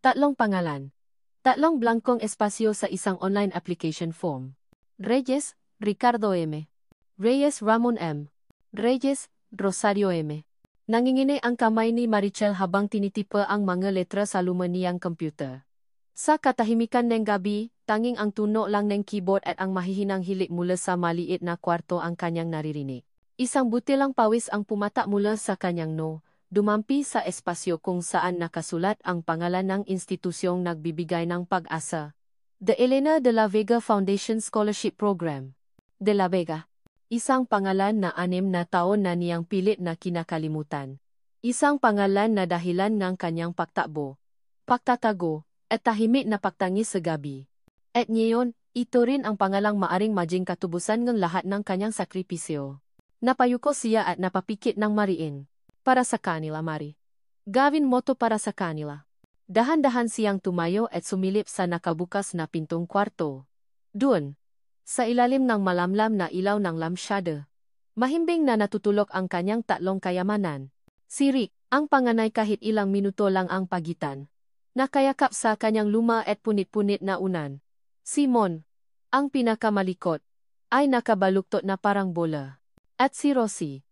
Tatlong pangalan. Tatlong blankong espasyo sa isang online application form. Reyes, Ricardo M. Reyes, Ramon M. Reyes, Rosario M. Nanginginay ang kamay ni Marichel habang tinitipa ang mga letra sa luma niyang computer. Sa katahimikan ng gabi, tanging ang tunog lang ng keyboard at ang mahihinang hilik mula sa maliit na kwarto ang kanyang naririnig. Isang butilang pawis ang pumata mula sa kanyang dumampi sa espasyo kung saan nakasulat ang pangalan ng institusyong nagbibigay ng pag-asa. The Elena de la Vega Foundation Scholarship Program. De la Vega. Isang pangalan na 6 na taon na niyang pilit na kinakalimutan. Isang pangalan na dahilan ng kanyang pagtakbo, pagtatago, at tahimik na pagtangis sa gabi. At ngayon, ito rin ang pangalang maaring maging katubusan ng lahat ng kanyang sakripisyo. Napayuko siya at napapikit ng mariin. Para sa kanila, Mari. Gawin moto para sa kanila. Dahan-dahan siyang tumayo at sumilip sa nakabukas na pintong kwarto. Doon, sa ilalim ng malamlam na ilaw ng lamsyada, mahimbing na natutulog ang kanyang tatlong kayamanan. Si Rick, ang panganay kahit ilang minuto lang ang pagitan. Nakayakap sa kanyang luma at punit-punit na unan. Simon, ang pinakamalikot, ay nakabaluktot na parang bola. At si Rosie,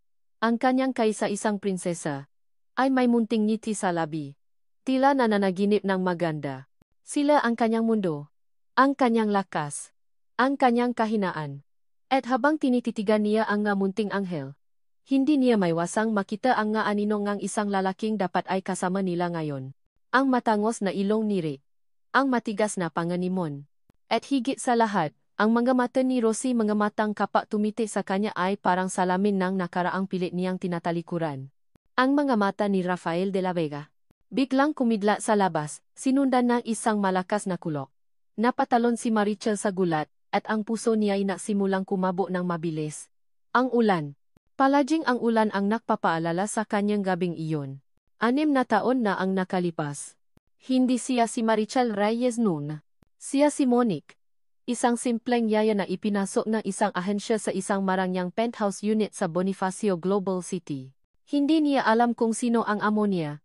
ang kanyang kaisa-isang prinsesa, ay may munting ngiti sa labi. Tila nananaginip ng maganda. Sila ang kanyang mundo, ang kanyang lakas, ang kanyang kahinaan. At habang tinititigan niya ang munting anghel, hindi niya maiwasang makita ang aninong ngang isang lalaking dapat ay kasama nila ngayon. Ang matangos na ilong ni Rick, ang matigas na panganimon. At higit sa lahat, ang mga mata ni Rosie, mga matang kapak tumiti sa kanya ay parang salamin ng nakaraang pilit niyang tinatalikuran. Ang mga mata ni Rafael de la Vega biglang kumidlat sa labas, sinundan ng isang malakas na kulok. Napatalon si Marichel sa gulat, at ang puso niya ay nagsimulang kumabo ng mabilis. Ang ulan. Palaging ang ulan ang nakpapaalala sa kanyang gabing iyon. 6 na taon na ang nakalipas. Hindi siya si Marichel Reyes noon. Siya si Monique. Isang simpleng yaya na ipinasok ng isang ahensya sa isang marangyang penthouse unit sa Bonifacio Global City. Hindi niya alam kung sino ang amo niya.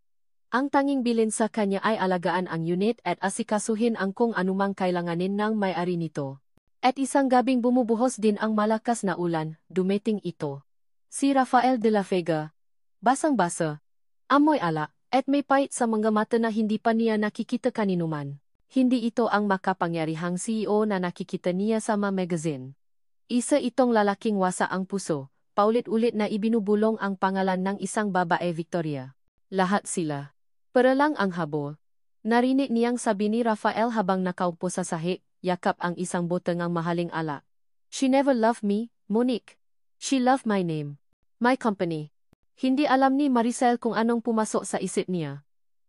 Ang tanging bilin sa kanya ay alagaan ang unit at asikasuhin ang kung anumang kailanganin ng may-ari nito. At isang gabing bumubuhos din ang malakas na ulan, dumating ito. Si Rafael de la Vega, basang-basa, amoy alak, at may pait sa mga mata na hindi pa niya nakikita kaninuman. Hindi ito ang makapangyarihang CEO na nakikita niya sa mga magazine. Isa itong lalaking wasa ang puso, paulit-ulit na ibinubulong ang pangalan ng isang babae, Victoria. Lahat sila. Para lang ang habol. Narinig niyang sabi ni Rafael habang nakaupo sa sahig, yakap ang isang botangang mahaling alak. She never loved me, Monique. She loved my name. My company. Hindi alam ni Maricel kung anong pumasok sa isip niya.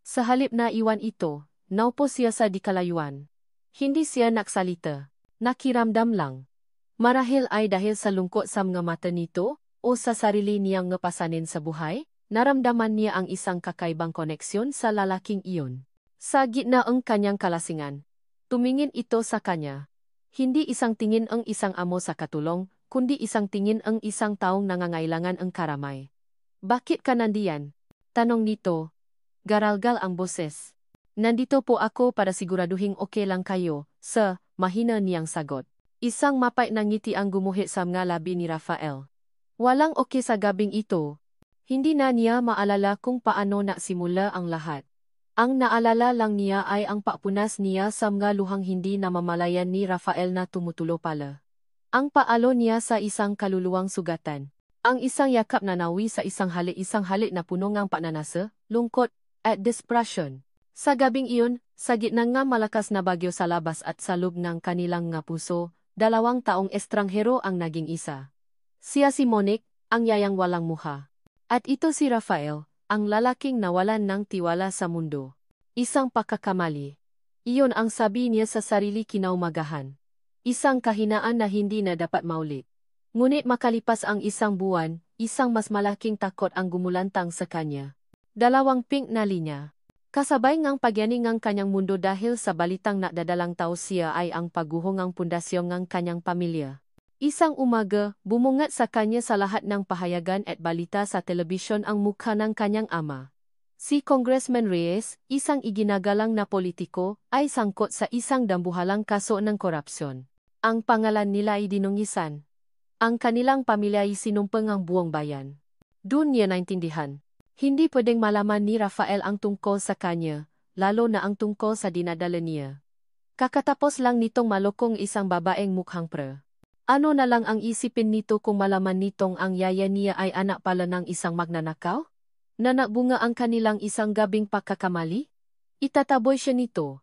Sa halip na iwan ito, naupo siya sa dikalayuan. Hindi siya nagsalita. Nakiramdam lang. Marahil ay dahil sa lungkot sa mga mata nito, o sa sarili niyang ngapasanin sa buhay, naramdaman niya ang isang kakaibang koneksyon sa lalaking iyon. Sa gitna ang kanyang kalasingan, tumingin ito sa kanya. Hindi isang tingin ang isang amo sa katulong, kundi isang tingin ang isang taong nangangailangan ang karamay. Bakit ka nandiyan? Tanong nito. Garalgal ang boses. Nandito po ako para siguraduhing okay lang kayo, sir, mahina niyang sagot. Isang mapait na ngiti ang gumuhit sa mga labi ni Rafael. Walang okay sa gabing ito. Hindi na niya maalala kung paano nagsimula ang lahat. Ang naalala lang niya ay ang papunas niya sa mga luhang hindi namamalayan ni Rafael na tumutulo pala. Ang paalo niya sa isang kaluluwang sugatan. Ang isang yakap na nawi sa isang halik na puno ng pananasa, lungkot, at desperasyon. Sa gabing iyon, sa gitna ng malakas na bagyo sa labas at sa loob ng kanilang nga puso, 2 taong estranghero ang naging isa. Siya si Monique, ang yayang walang muha. At ito si Rafael, ang lalaking nawalan ng tiwala sa mundo. Isang pagkakamali. Iyon ang sabi niya sa sarili kinaumagahan. Isang kahinaan na hindi na dapat maulit. Ngunit makalipas ang isang buwan, isang mas malaking takot ang gumulantang sa kanya. 2 pink na linya. Kasabay ngang pagyaning ang kanyang mundo dahil sa balitang nadadalang tao siya ay ang paguhong ang pundasyon ng kanyang pamilya. Isang umaga, bumungat sa kanya sa lahat ng pahayagan at balita sa telebisyon ang mukha ng kanyang ama. Si Congressman Reyes, isang iginagalang na politiko, ay sangkot sa isang dambuhalang kaso ng korupsyon. Ang pangalan nila ay dinungisan. Ang kanilang pamilya ay sinumpang ang buong bayan. Doon niya naintindihan. Hindi pwedeng malaman ni Rafael ang tungkol sa kanya, lalo na ang tungkol sa dinadala niya. Kakatapos lang nitong malokong isang babaeng mukhang pre. Ano na lang ang isipin nito kung malaman nitong ang yaya niya ay anak pala ng isang magnanakaw? Na nabunga ang kanilang isang gabing pagkakamali? Itataboy siya nito.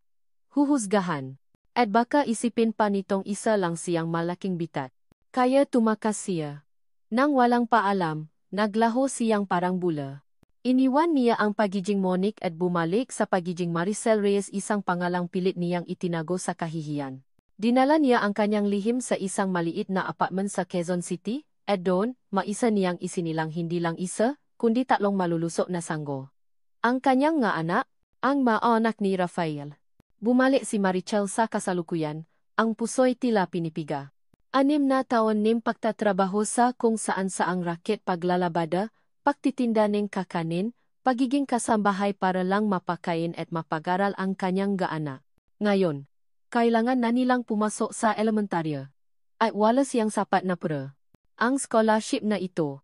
Huhusgahan. At baka isipin pa nitong isa lang siyang malaking bitat. Kaya tumakas siya. Nang walang paalam, naglaho siyang parang bula. Iniwan niya ang pagiging Monique at bumalik sa pagiging Maricel Reyes, isang pangalang pilit niyang itinago sa kahihiyan. Dinala niya ang kanyang lihim sa isang maliit na apartment sa Quezon City, at doon, maisa niyang isinilang hindi lang isa, kundi 3 malulusok na sanggo. Ang kanyang nga anak, ang maanak ni Rafael. Bumalik si Marichel sa kasalukuyan, ang puso'y tila pinipiga. 6 na taon nim pagtatrabaho sa kung saan saang raket, paglalabada, pagtitinda ng kakanin, pagiging kasambahay para lang mapakain at mapag-aral ang kanyang ga-anak. Ngayon, kailangan na nilang pumasok sa elementarya. At wala siyang sapat na pera. Ang scholarship na ito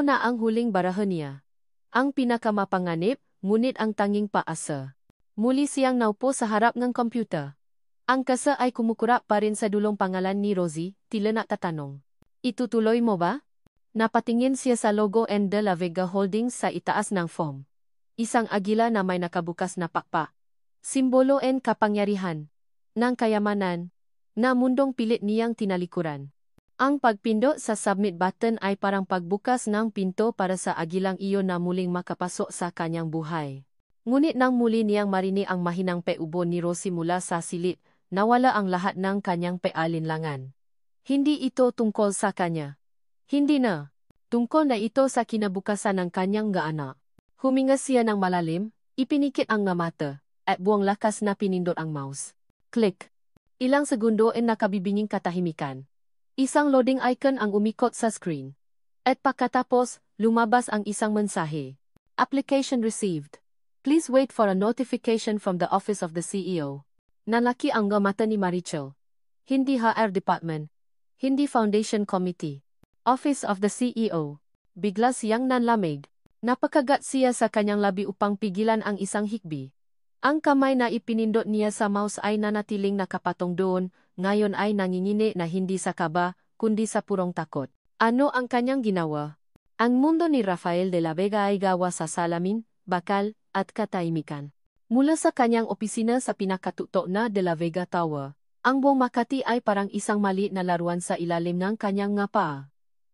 na ang huling barahan niya. Ang pinakamapanganib, ngunit ang tanging paasa. Muli siyang naupo sa harap ng computer. Ang kasa ay kumukurap pa rin sa dulong pangalan ni Rosie, tila natatanong. Itutuloy mo ba? Napatingin siya sa logo and De La Vega Holdings sa itaas ng form. Isang agila na may nakabukas na pakpak. Simbolo and kapangyarihan. Ng kayamanan. Na mundong pilit niyang tinalikuran. Ang pagpindot sa submit button ay parang pagbukas ng pinto para sa agilang iyon na muling makapasok sa kanyang buhay. Ngunit nang muli niyang marinig ang mahinang peubo ni Rosie mula sa silid, nawala ang lahat ng kanyang pealinlangan. Hindi ito tungkol sa kanya. Hindi na. Tungkol na ito sa kinabukasan ng kanyang ga-anak. Huminga siya ng malalim, ipinikit ang mata, at buong lakas na pinindot ang mouse. Click. Ilang segundo ay nakabibinging katahimikan. Isang loading icon ang umikot sa screen. At pagkatapos, lumabas ang isang mensahe. Application received. Please wait for a notification from the Office of the CEO. Nanlaki ang mata ni Marichel. Hindi HR Department. Hindi Foundation Committee. Office of the CEO. Bigla siyang nanlamig. Napakagat siya sa kanyang labi upang pigilan ang isang hikbi. Ang kamay na ipinindot niya sa mouse ay nanatiling nakapatong doon, ngayon ay nangingini na hindi sa kaba, kundi sa purong takot. Ano ang kanyang ginawa? Ang mundo ni Rafael de la Vega ay gawa sa salamin, bakal, at katahimikan. Mula sa kanyang opisina sa pinakatutok na De La Vega Tower, ang buong Makati ay parang isang maliit na laruan sa ilalim ng kanyang nga paa.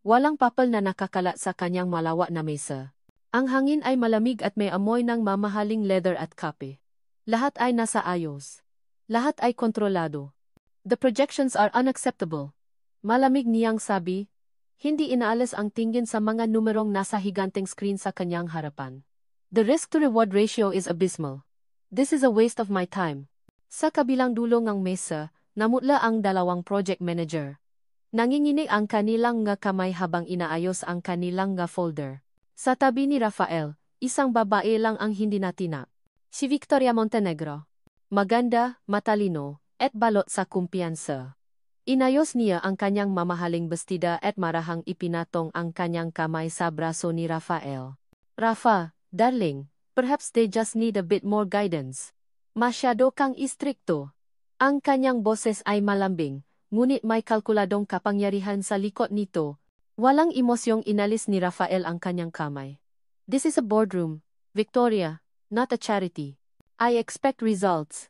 Walang papel na nakakalat sa kanyang malawak na mesa. Ang hangin ay malamig at may amoy ng mamahaling leather at kape. Lahat ay nasa ayos. Lahat ay kontrolado. The projections are unacceptable. Malamig niyang sabi. Hindi inaalis ang tingin sa mga numerong nasa higanteng screen sa kanyang harapan. The risk-to-reward ratio is abysmal. This is a waste of my time. Sa kabilang dulo ng mesa, namutla ang 2 project manager. Nanginginig ang kanilang nga kamay habang inaayos ang kanilang nga folder. Sa tabi ni Rafael, isang babae lang ang hindi natina. Si Victoria Montenegro. Maganda, matalino, at balot sa kumpiyansa. Inayos niya ang kanyang mamahaling bestida at marahang ipinatong ang kanyang kamay sa braso ni Rafael. Rafa, darling, perhaps they just need a bit more guidance. Masyado kang istrikto. Ang kanyang boses ay malambing, ngunit may kalkuladong kapangyarihan sa likod nito. Walang emosyong inalis ni Rafael ang kanyang kamay. This is a boardroom, Victoria, not a charity. I expect results,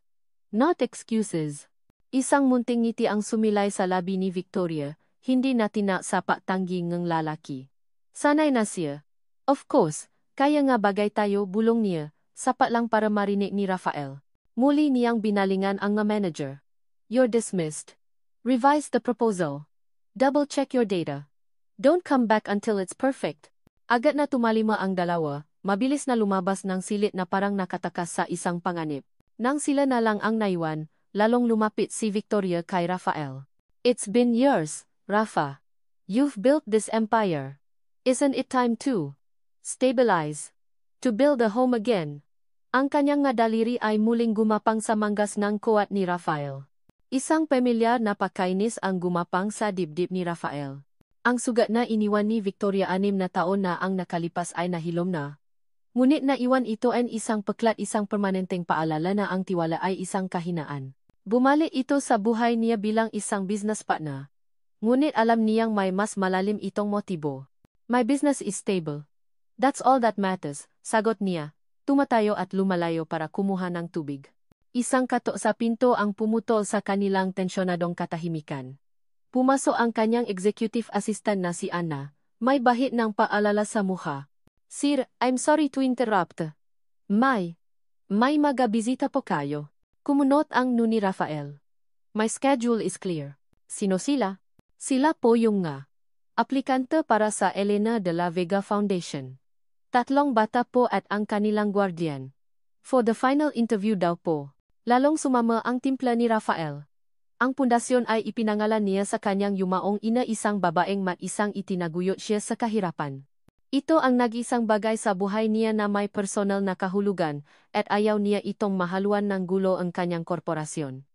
not excuses. Isang munting ngiti ang sumilay sa labi ni Victoria, hindi natina sa patanggi ng lalaki. Sanay na siya. Of course, kaya nga bagay tayo, bulong niya, sapat lang para marinig ni Rafael. Muli niyang binalingan ang manager. You're dismissed. Revise the proposal. Double-check your data. Don't come back until it's perfect. Agad na tumalima ang dalawa, mabilis na lumabas ng silit na parang nakatakas sa isang panganib. Nang sila na lang ang naiwan, lalong lumapit si Victoria kay Rafael. It's been years, Rafa. You've built this empire. Isn't it time to stabilize? To build a home again. Ang kanyang nga daliri ay muling gumapang sa manggas ng kuwat ni Rafael. Isang pamilyar na pakainis ang gumapang sa dibdib ni Rafael. Ang sugat na iniwan ni Victoria 6 na taon na ang nakalipas ay nahilom na. Ngunit naiwan ito ang isang peklat, isang permanenteng paalala na ang tiwala ay isang kahinaan. Bumalik ito sa buhay niya bilang isang business partner. Ngunit alam niyang may mas malalim itong motibo. My business is stable. That's all that matters, sagot niya. Tumatayo at lumalayo para kumuha ng tubig. Isang katok sa pinto ang pumutol sa kanilang tensyonadong katahimikan. Pumasok ang kanyang executive assistant na si Anna, may bahid ng paalala sa mukha. Sir, I'm sorry to interrupt. May magabisita po kayo. Kumunot ang ni Rafael. My schedule is clear. Sino sila? Sila po yung aplikante para sa Elena de la Vega Foundation. 3 bata po at ang kanilang guardian. For the final interview daw po. Lalong sumama ang timpla ni Rafael. Ang pundasyon ay ipinangalan niya sa kanyang yumaong ina, isang babaeng isang itinaguyod siya sa kahirapan. Ito ang nag-isang bagay sa buhay niya na may personal na kahulugan at ayaw niya itong mahaluan ng gulo ang kanyang korporasyon.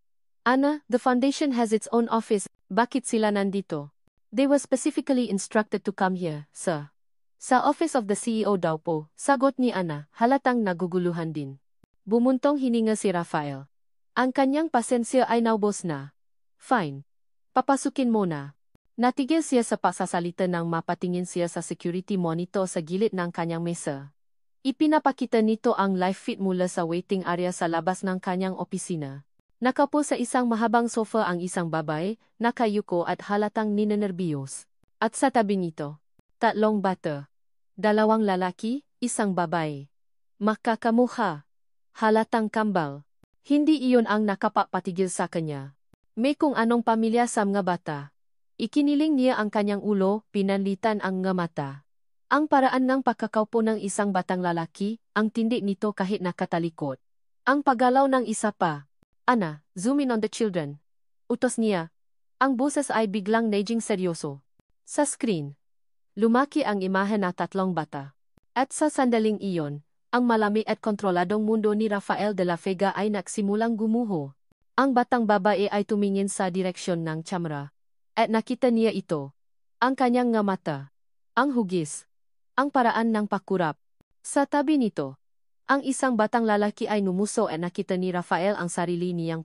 Anna, the foundation has its own office. Bakit sila nandito? They were specifically instructed to come here, sir. Sa office of the CEO daw po, sagot ni Anna, halatang naguguluhan din. Bumuntong hininga si Rafael. Ang kanyang pasensya ay naubos na. Fine. Papasukin mo na. Natigil siya sa pasasalita nang mapatingin siya sa security monitor sa gilid ng kanyang mesa. Ipinapakita nito ang live feed mula sa waiting area sa labas ng kanyang opisina. Nakaupo sa isang mahabang sofa ang isang babae, nakayuko at halatang ninenerbiyos. At sa tabi nito, 3 bata. 2 lalaki, 1 babae. Makakamukha. Halatang kambal. Hindi iyon ang nakapapatigil sa kanya. May kung anong pamilya sa mga bata. Ikiniling niya ang kanyang ulo, pinanlitan ang mga mata. Ang paraan ng pagkakaupo ng isang batang lalaki, ang tindi nito kahit nakatalikod. Ang paggalaw ng isa pa. Anna, zoom in on the children. Utos niya. Ang boses ay biglang naging seryoso. Sa screen, lumaki ang imahe na 3 bata. At sa sandaling iyon, ang malamig at kontroladong mundo ni Rafael de la Vega ay nagsimulang gumuho. Ang batang babae ay tumingin sa direksyon ng kamera. At nakita niya ito. Ang kanyang mata. Ang hugis. Ang paraan ng pakurap. Sa tabi nito, ang isang batang lalaki ay numuso at nakita ni Rafael ang sarili niyang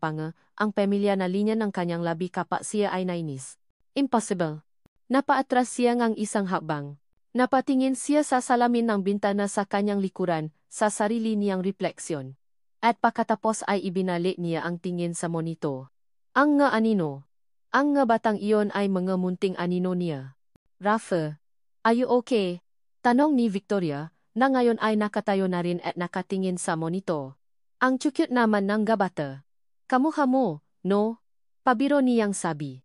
ang pamilya na linya ng kanyang labi kapag siya ay nainis. Impossible. Napaatras siya ng isang hakbang. Napatingin siya sa salamin ng bintana sa kanyang likuran, sa sarili niyang refleksyon. At pagkatapos ay ibinalik niya ang tingin sa monitor. Ang anino. Ang batang iyon ay mga munting anino niya. Rafa, are you okay? Tanong ni Victoria, na ngayon ay nakatayo na rin at nakatingin sa monitor. Ang cute naman ng bata. Kamukha mo, no? Pabiro niyang sabi.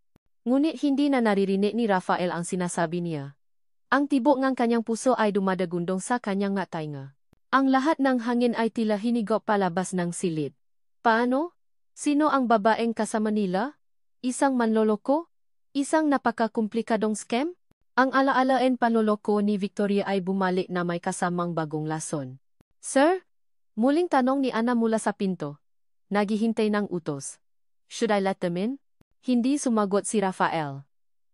Ngunit hindi na naririnig ni Rafael ang sinasabi niya. Ang tibok ng kanyang puso ay dumadagundong sa kanyang tainga. Ang lahat ng hangin ay tila hinigop palabas ng silid. Paano? Sino ang babaeng kasama nila? Isang manloloko? Isang napakakomplikadong scam? Ang alaalain panloloko ni Victoria ay bumalik na may kasamang bagong lason. Sir? Muling tanong ni Anna mula sa pinto. Naghihintay ng utos. Should I let them in? Hindi sumagot si Rafael.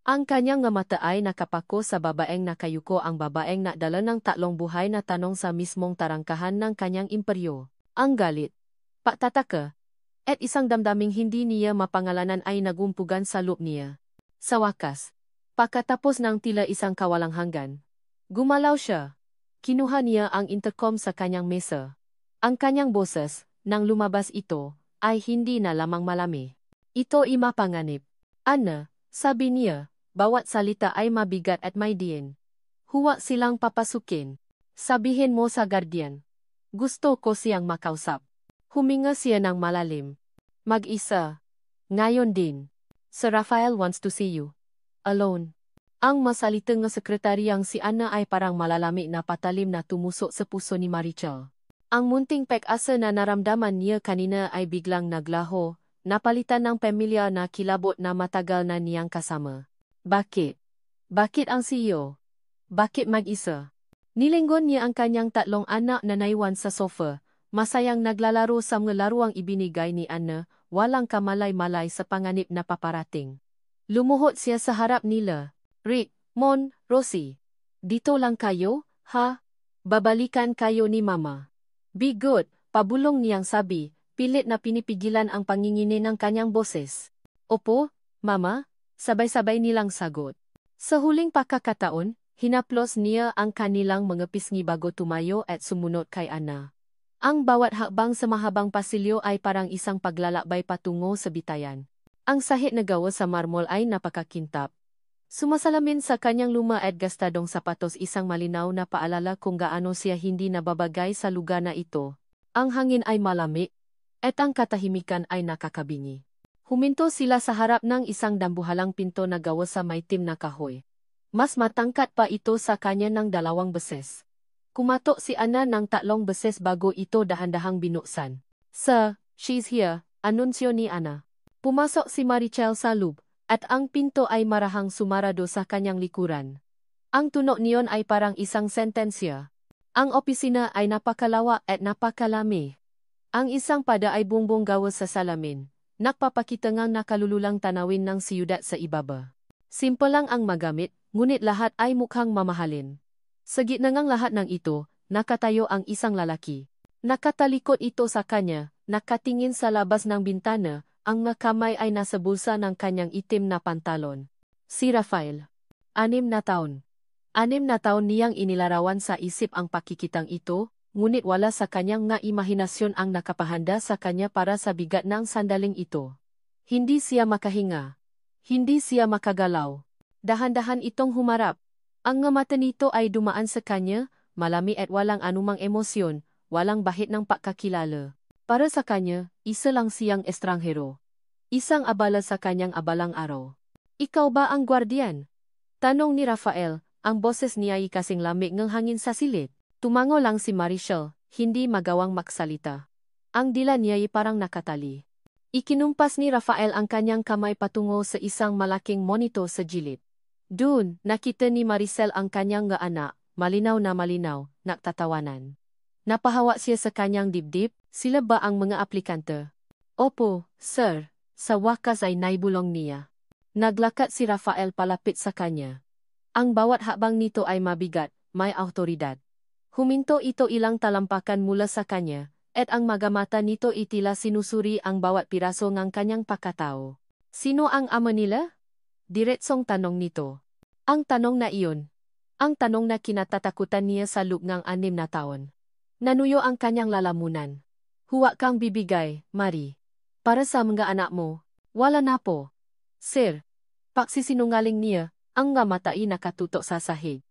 Ang kanyang mata ay nakapako sa babaeng nakayuko, ang babaeng nadala ng 3 buhay na tanong sa mismong tarangkahan ng kanyang imperyo. Ang galit, pagtataka, at isang damdaming hindi niya mapangalanan ay nagumpugan sa loob niya. Sa wakas, pagkatapos ng tila isang kawalang hanggan, gumalaw siya. Kinuha niya ang intercom sa kanyang mesa. Ang kanyang boses, nang lumabas ito, ay hindi na lamang malami. Ito ay mapanganib. Anna, sabi niya, bawat salita ay mabigat at may diin. Huwag silang papasukin. Sabihin mo sa guardian. Gusto ko siyang makausap. Huminga siya ng malalim. Mag-isa. Ngayon din. Sir Rafael wants to see you. Alone. Ang masalitang sekretaryang si Anna ay parang malalami na patalim na tumusok sa puso ni Marichel. Ang munting pag-asa na naramdaman niya kanina ay biglang naglaho, napalitan ng pamilya na kilabot na matagal na niyang kasama. Bakit? Bakit ang CEO? Bakit mag-isa? Nilingon niya ang kanyang tatlong anak na naiwan sa sofa, masayang naglalaro sa mga laruang ibinigay ni Anna, walang kamalay-malay sa panganib na paparating. Lumuhod siya sa harap nila. Rick, Mon, Rosie. Dito lang kayo, ha? Babalikan kayo ni Mama. Be good, pabulong niyang sabi, pilit na pinipigilan ang pangingini ng kanyang boses. Opo, Mama, sabay-sabay nilang sagot. Sa huling pagkakataon, hinaplos niya ang kanilang mga pisngi bago tumayo at sumunod kay Anna. Ang bawat hakbang sa mahabang pasilyo ay parang isang paglalakbay patungo sa bitayan. Ang sahit na gawa sa marmol ay napakakintap. Sumasalamin sa kanyang luma at gastadong sapatos isang malinaw na paalala kung gaano siya hindi nababagay sa lugar na ito. Ang hangin ay malamig, at ang katahimikan ay nakakabingi. Huminto sila sa harap ng isang dambuhalang pinto na gawa sa maitim na kahoy. Mas matangkat pa ito sa kanya ng 2 beses. Kumatok si Anna ng 3 beses bago ito dahan-dahang binuksan. Sir, she's here, anunsyo ni Anna. Pumasok si Marichel sa loob, at ang pinto ay marahang sumarado sa kanyang likuran. Ang tunog niyon ay parang isang sentensya. Ang opisina ay napakalawak at napakalami. Ang isang pada ay bumbong gawa sa salamin. Nagpapakita ngang nakalululang tanawin ng siyudad sa ibaba. Simple lang ang magamit, ngunit lahat ay mukhang mamahalin. Sa gitna ng lahat ng ito, nakatayo ang isang lalaki. Nakatalikod ito sa kanya, nakatingin sa labas ng bintana, ang mga kamay ay nasa bulsa ng kanyang itim na pantalon. Si Rafael. 6 na taon. 6 na taon niyang inilarawan sa isip ang pakikitang ito, ngunit wala sa kanyang nga imahinasyon ang nakapahanda sa kanya para sa bigat ng sandaling ito. Hindi siya makahinga. Hindi siya makagalaw. Dahan-dahan itong humarap. Ang nga mata nito ay dumaan sa kanya, malami at walang anumang emosyon, walang bahid ng pagkakilala. Para sa kanya, isa lang siyang estranghero. Isang abala sa kanyang abalang araw. Ikaw ba ang gwardiyan? Tanong ni Rafael, ang boses niya ay kasing lamig ng hangin sa silid. Tumango lang si Marichel, hindi magawang maksalita. Ang dila niya ay parang nakatali. Ikinumpas ni Rafael ang kanyang kamay patungo sa isang malaking monitor sa gilid. Doon, nakita ni Marichel ang kanyang nga anak, malinaw, nagtatawanan. Napahawa siya sa kanyang dibdib, sila ba ang mga aplikante? Opo, sir. Sa wakas ay naibulong niya. Naglakad si Rafael palapit sa kanya. Ang bawat hakbang nito ay mabigat, may awtoridad. Huminto ito ilang talampakan mula sa kanya, at ang magamata nito itila sinusuri ang bawat piraso ng kanyang pagkatao. Sino ang ama nila? Diretsong tanong nito. Ang tanong na iyon. Ang tanong na kinatatakutan niya sa loob ng 6 na taon. Nanuyo ang kanyang lalamunan. Huwag kang bibigay, Mari. Para sa mga anak mo, wala na po. Sir, pagsisinungaling niya, ang nga mata ay nakatutok sa sahig.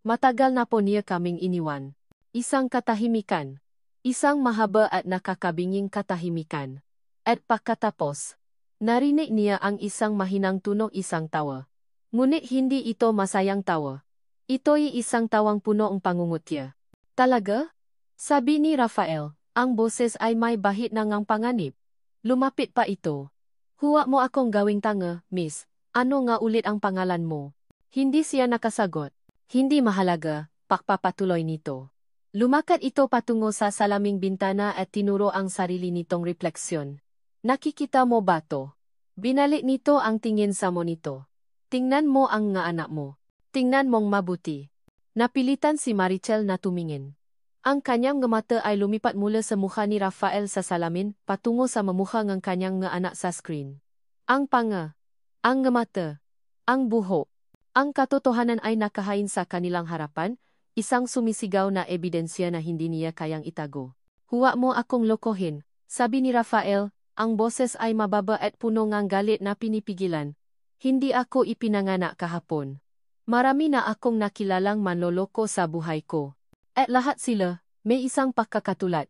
Matagal na po niya kaming iniwan. Isang katahimikan. Isang mahaba at nakakabinging katahimikan. At pagkatapos, narinig niya ang isang mahinang tunog, isang tawa. Ngunit hindi ito masayang tawa. Ito'y isang tawang puno ng pangungutya. Talaga? Sabi ni Rafael, ang boses ay may bahid na ngang panganib. Lumapit pa ito. Huwag mo akong gawing tanga, miss. Ano nga ulit ang pangalan mo? Hindi siya nakasagot. Hindi mahalaga, pagpapatuloy nito. Lumakad ito patungo sa salaming bintana at tinuro ang sarili nitong refleksyon. Nakikita mo ba to? Binalik nito ang tingin sa monito. Tingnan mo ang nga anak mo. Tingnan mong mabuti. Napilitan si Marichel na tumingin. Ang kanyang nga mata ay lumipat mula sa mukha ni Rafael sa salamin patungo sa mamukha ng kanyang nga anak sa screen. Ang panga, ang nga mata, ang buho, ang katotohanan ay nakahain sa kanilang harapan, isang sumisigaw na ebidensya na hindi niya kayang itago. Huwag mo akong lokohin, sabi ni Rafael, ang boses ay mababa at puno ng galit na pinipigilan. Hindi ako ipinanganak kahapon. Marami na akong nakilalang manloloko sa buhay ko. At lahat sila, may isang pagkakatulad.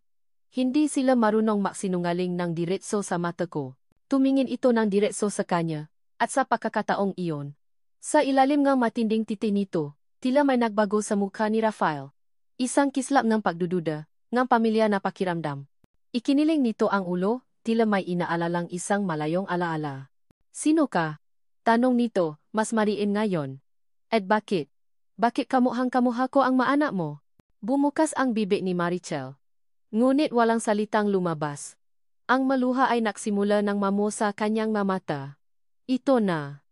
Hindi sila marunong maksinungaling ng diretso sa mata ko. Tumingin ito ng diretso sa kanya, at sa pagkakataong iyon. Sa ilalim ng matinding titi nito, tila may nagbago sa mukha ni Rafael. Isang kislap ng pagdududa, ng pamilya na pakiramdam. Ikiniling nito ang ulo, tila may inaalalang isang malayong alaala. Sino ka? Tanong nito, mas mariin ngayon. At bakit? Bakit kamuhang-kamuha ko ang maanak mo? Bumukas ang bibig ni Marichel. Ngunit walang salitang lumabas. Ang maluha ay nagsimula ng mamo sa kanyang mamata. Ito na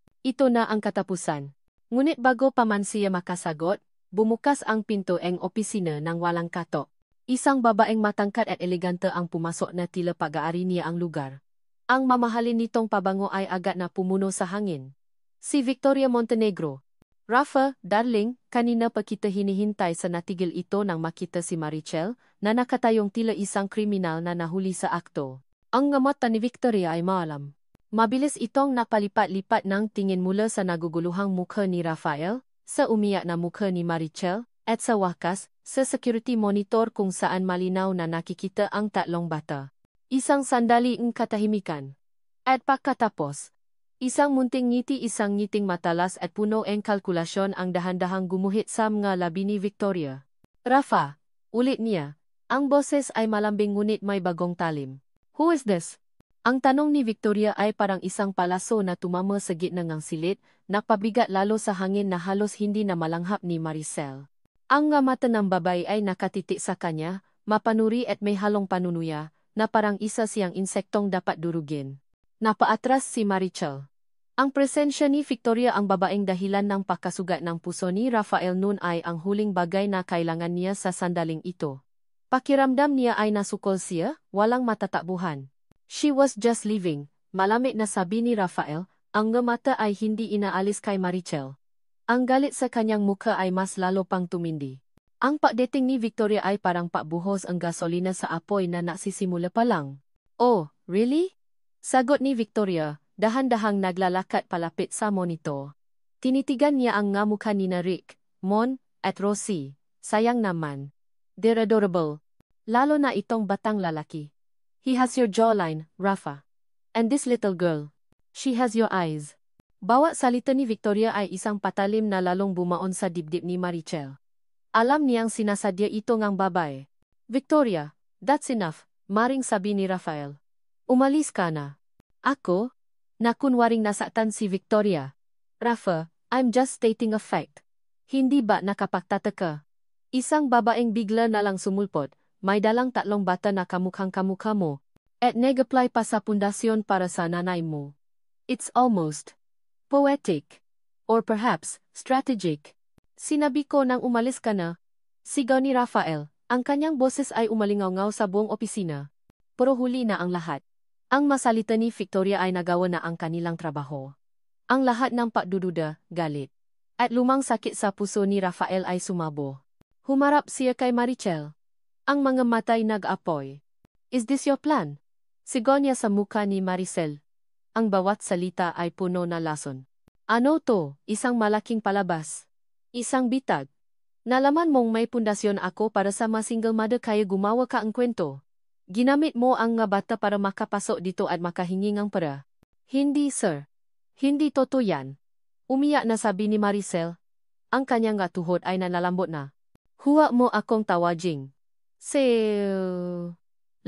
ang katapusan. Ngunit bago pa man siya makasagot, bumukas ang pinto ng opisina ng walang katok. Isang babaeng matangkad at elegante ang pumasok na tila pag-aari niya ang lugar. Ang mamahalin nitong pabango ay agad na pumuno sa hangin. Si Victoria Montenegro. Rafa, darling, kanina pa kita hinihintay sa natigil ito nang makita si Marichel, na nakatayong tila isang kriminal na nahuli sa akto. Ang mata ni Victoria ay maalam. Mabilis itong napalipat-lipat ng tingin mula sa naguguluhang mukha ni Rafael, sa umiyak na mukha ni Marichel, at sa wakas, sa security monitor kung saan malinaw na nakikita ang tatlong bata. Isang sandali ang katahimikan. At pagkatapos, isang munting ngiti, isang ngiting matalas at puno ng kalkulasyon ang dahan-dahang gumuhit sa mga labi ni Victoria. Rafa, ulit niya. Ang boses ay malambing ngunit may bagong talim. Who is this? Ang tanong ni Victoria ay parang isang palaso na tumama sa gitna ng silid, napabigat lalo sa hangin na halos hindi na malanghap ni Maricel. Ang mata ng babae ay nakatitik sa kanya, mapanuri at may halong panunuya, na parang isa siyang insektong dapat durugin. Napaatras si Marichel. Ang presensya ni Victoria ang babaeng dahilan ng pagkasugat ng puso ni Rafael noon ay ang huling bagay na kailangan niya sa sandaling ito. Pakiramdam niya ay nasukol siya, walang matatakbuhan. She was just leaving, malamig na sabi ni Rafael, ang mata ay hindi inaalis kay Marichel. Ang galit sa kanyang mukha ay mas lalo pang tumindi. Ang pagdating ni Victoria ay parang pabuhos ang gasolina sa apoy na nagsisimula pa lang. Oh, really? Sagot ni Victoria, dahan-dahang naglalakad palapit sa monitor. Tinitigan niya ang nga mukha ni Rick, Mon, at Rosie. Sayang naman. They're adorable. Lalo na itong batang lalaki. He has your jawline, Rafa. And this little girl. She has your eyes. Bawat salita ni Victoria ay isang patalim na lalong bumaon sa dibdib ni Marichel. Alam niyang sinasadya ito ngang babae. Victoria, that's enough, maring sabi ni Rafael. Umalis ka na. Ako? Nakunwaring nasaktan si Victoria. Rafa, I'm just stating a fact. Hindi ba nakapagtataka? Isang babaeng bigla na lang sumulpot, may dalang tatlong bata na kamukhang-kamukha mo, at nag-apply pa sa pundasyon para sa nanay mo. It's almost poetic. Or perhaps, strategic. Sinabi ko nang umalis ka na. Sigaw ni Rafael, ang kanyang boses ay umalingaw-ngaw sa buong opisina. Pero huli na ang lahat. Ang masalita ni Victoria ay nagawa na ang kanilang trabaho. Ang lahat ng pagdududa, galit, at lumang sakit sa puso ni Rafael ay sumabo. Humarap siya kay Marichel. Ang mga matay nag-apoy. Is this your plan? Sigaw niya sa mukha ni Maricel. Ang bawat salita ay puno na lason. Ano to? Isang malaking palabas. Isang bitag. Nalaman mong may pundasyon ako para sa mga single mother kaya gumawa ka ang kwento. Ginamit mo ang nga bata para makapasok dito at makahingi ng pera. Hindi sir. Hindi totoo yan. Umiyak na sabi ni Maricel. Ang kanyang nga tuhod ay nanalambot na. Huwag mo akong tawaging.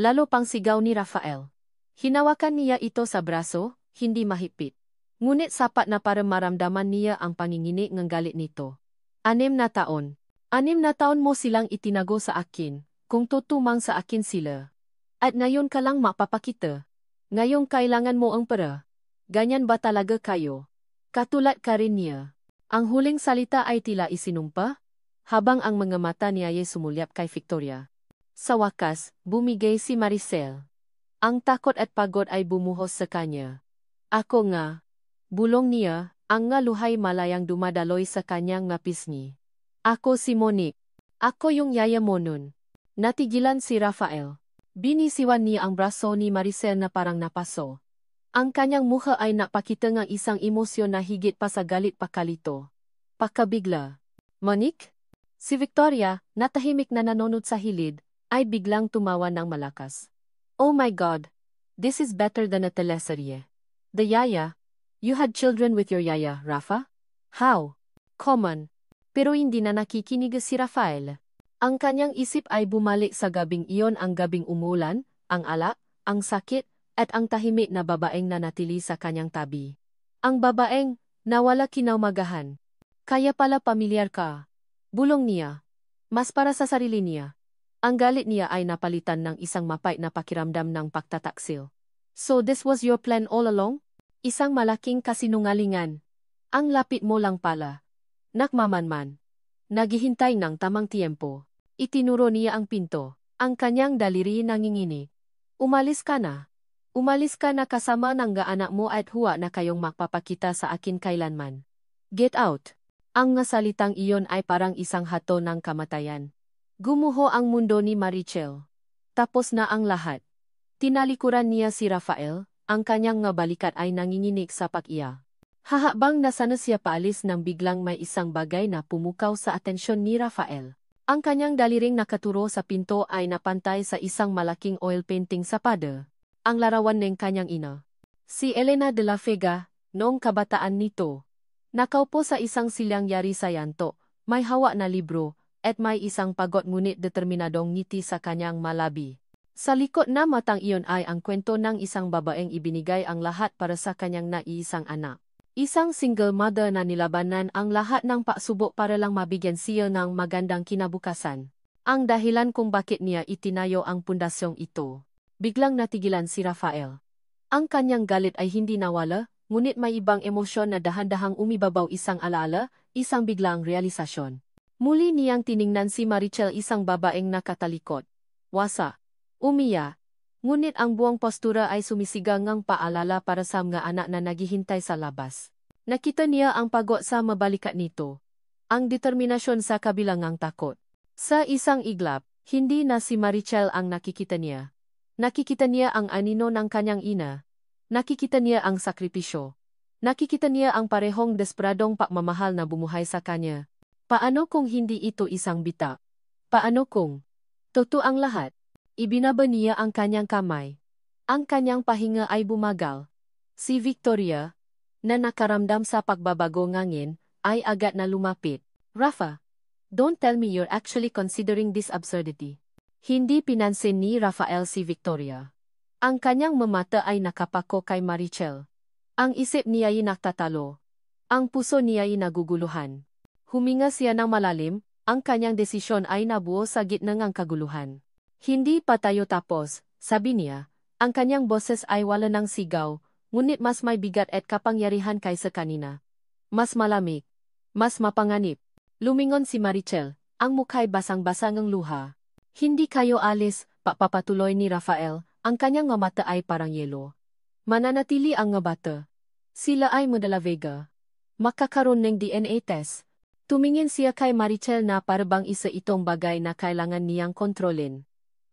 Lalo pang sigaw ni Rafael. Hinawakan niya ito sa braso, hindi mahigpit. Ngunit sapat na para maramdaman niya ang panginginig ng galit nito. 6 na taon. 6 na taon mo silang itinago sa akin, kung tutumang sa akin sila. At ngayon ka lang mapapakita. Ngayong kailangan mo ang pera. Ganyan ba talaga kayo? Katulad ka rin niya. Ang huling salita ay tila isinumpa, habang ang mga mata niya ay sumulyap kay Victoria. Sa wakas, bumigay si Maricel. Ang takot at pagod ay bumuhos sa kanya. Ako nga. Bulong niya, ang nga luhay malayang dumadaloy sa kanyang nga pisngi. Ako si Monique. Ako yung yaya mo nun. Natigilan si Rafael. Binisiwan niya ang braso ni Maricel na parang napaso. Ang kanyang mukha ay napakita ng isang emosyon na higit pa sa galit pakalito. Pakabigla. Monique? Si Victoria, natahimik na nanonood sa hilid, ay biglang tumawa ng malakas. Oh my God! This is better than a teleserye. The yaya? You had children with your yaya, Rafa? How? Common. Pero hindi na nakikinig si Rafael. Ang kanyang isip ay bumalik sa gabing iyon, ang gabing umulan, ang alak, ang sakit, at ang tahimik na babaeng nanatili sa kanyang tabi. Ang babaeng, nawala kinaumagahan. Kaya pala pamilyar ka. Bulong niya. Mas para sa sarili niya. Ang galit niya ay napalitan ng isang mapait na pakiramdam ng pagtataksil. So this was your plan all along? Isang malaking kasinungalingan. Ang lapit mo lang pala. Nakmamanman. Naghihintay ng tamang tiempo. Itinuro niya ang pinto. Ang kanyang daliri nanginginig. Umalis ka na. Umalis ka na kasama ng anak mo at huwa na kayong magpapakita sa akin kailanman. Get out. Ang salitang iyon ay parang isang hato ng kamatayan. Gumuho ang mundo ni Marichel. Tapos na ang lahat. Tinalikuran niya si Rafael, ang kanyang balikat ay nanginginig sa pag-iya. Hahabang nasana siya paalis nang biglang may isang bagay na pumukaw sa atensyon ni Rafael. Ang kanyang daliring nakaturo sa pinto ay napantay sa isang malaking oil painting sa pader. Ang larawan ng kanyang ina. Si Elena de la Vega, noong kabataan nito. Nakaupo sa isang silyang yari sa yanto, may hawak na libro, at may isang pagod ngunit determinadong ngiti sa kanyang malabi. Sa likod na matang iyon ay ang kwento ng isang babaeng ibinigay ang lahat para sa kanyang naiisang anak. Isang single mother na nilabanan ang lahat ng pagsubok para lang mabigyan siya ng magandang kinabukasan. Ang dahilan kung bakit niya itinayo ang pundasyong ito. Biglang natigilan si Rafael. Ang kanyang galit ay hindi nawala, ngunit may ibang emosyon na dahan-dahang umibabaw, isang alaala, isang biglang realisasyon. Muli niyang tiningnan si Marichel, isang babaeng nakatalikod. Wasa. Umiya. Ngunit ang buong postura ay sumisigang ngang paalala para sa mga anak na naghihintay sa labas. Nakita niya ang pagod sa mabalikat nito. Ang determinasyon sa kabilang ng takot. Sa isang iglap, hindi na si Marichel ang nakikita niya. Nakikita niya ang anino ng kanyang ina. Nakikita niya ang sakripisyo. Nakikita niya ang parehong desperadong pagmamahal na bumuhay sa kanya. Paano kung hindi ito isang bita? Paano kung totoo ang lahat? Ibinaba niya ang kanyang kamay. Ang kanyang pahinga ay bumagal. Si Victoria, na nakaramdam sa pagbabago ngangin, ay agad na lumapit. Rafa, don't tell me you're actually considering this absurdity. Hindi pinansin ni Rafael si Victoria. Ang kanyang mamata ay nakapako kay Marichel. Ang isip niya ay nagtatalo. Ang puso niya ay naguguluhan. Huminga siya ng malalim, ang kanyang desisyon ay nabuo sa gitna ng kaguluhan. Hindi pa tayo tapos, sabi niya. Ang kanyang boses ay wala ng sigaw, ngunit mas may bigat at kapangyarihan kaysa kanina. Mas malamig. Mas mapanganib. Lumingon si Marichel, ang mukha'y basang-basa ng luha. Hindi kayo alis, papapatuloy ni Rafael, ang kanyang mata ay parang yelo. Mananatili ang bata. Sila ay de la Vega. Makakaroon ng DNA test. Tumingin siya kay Marichel na parabang isa itong bagay na kailangan niyang kontrolin.